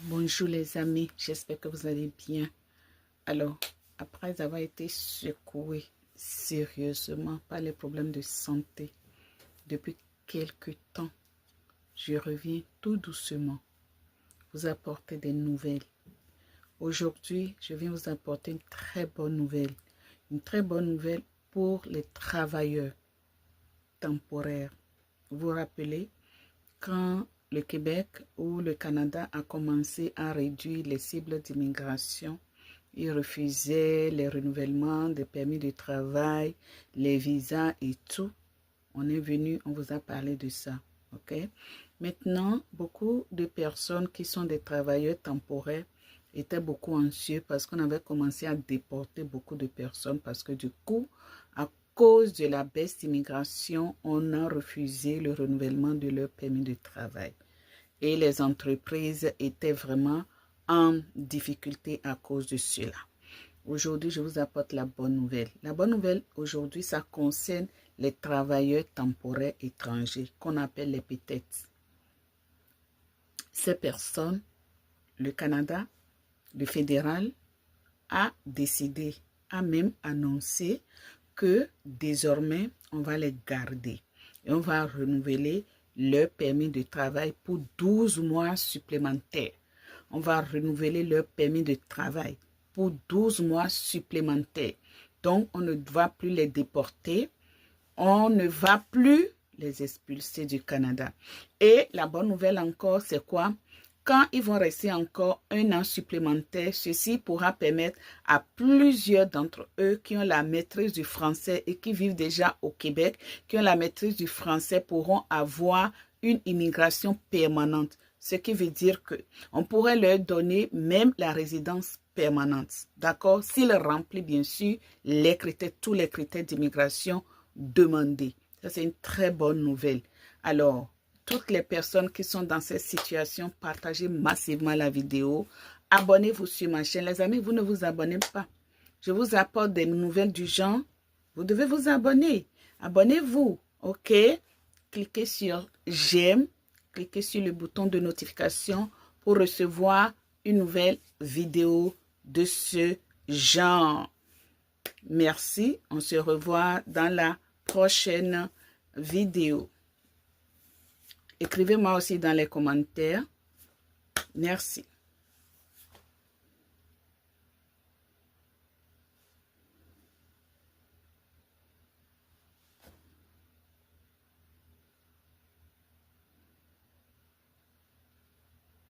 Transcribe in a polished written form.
Bonjour les amis, j'espère que vous allez bien. Alors, après avoir été secoué sérieusement par les problèmes de santé depuis quelque temps, je reviens tout doucement vous apporter des nouvelles. Aujourd'hui, je viens vous apporter une très bonne nouvelle. Une très bonne nouvelle pour les travailleurs temporaires. Vous vous rappelez, quand le Québec ou le Canada a commencé à réduire les cibles d'immigration, ils refusaient les renouvellements des permis de travail, les visas et tout. On est venu, on vous a parlé de ça. Ok? Maintenant, beaucoup de personnes qui sont des travailleurs temporaires étaient beaucoup anxieux parce qu'on avait commencé à déporter beaucoup de personnes parce que du coup, à cause de la baisse d'immigration, on a refusé le renouvellement de leur permis de travail. Et les entreprises étaient vraiment en difficulté à cause de cela. Aujourd'hui, je vous apporte la bonne nouvelle. La bonne nouvelle aujourd'hui, ça concerne les travailleurs temporaires étrangers qu'on appelle les PTET. Ces personnes, le Canada, le fédéral, a décidé, a même annoncé que désormais, on va les garder et on va renouveler leur permis de travail pour 12 mois supplémentaires. On va renouveler leur permis de travail pour 12 mois supplémentaires. Donc, on ne va plus les déporter. On ne va plus les expulser du Canada. Et la bonne nouvelle encore, c'est quoi? Quand ils vont rester encore un an supplémentaire, ceci pourra permettre à plusieurs d'entre eux qui ont la maîtrise du français et qui vivent déjà au Québec, qui ont la maîtrise du français, pourront avoir une immigration permanente. Ce qui veut dire qu'on pourrait leur donner même la résidence permanente. D'accord? S'ils remplissent bien sûr les critères, tous les critères d'immigration demandés. Ça, c'est une très bonne nouvelle. Alors, toutes les personnes qui sont dans cette situation, partagez massivement la vidéo. Abonnez-vous sur ma chaîne. Les amis, vous ne vous abonnez pas. Je vous apporte des nouvelles du genre. Vous devez vous abonner. Abonnez-vous, ok? Cliquez sur j'aime. Cliquez sur le bouton de notification pour recevoir une nouvelle vidéo de ce genre. Merci. On se revoit dans la prochaine vidéo. Écrivez-moi aussi dans les commentaires. Merci.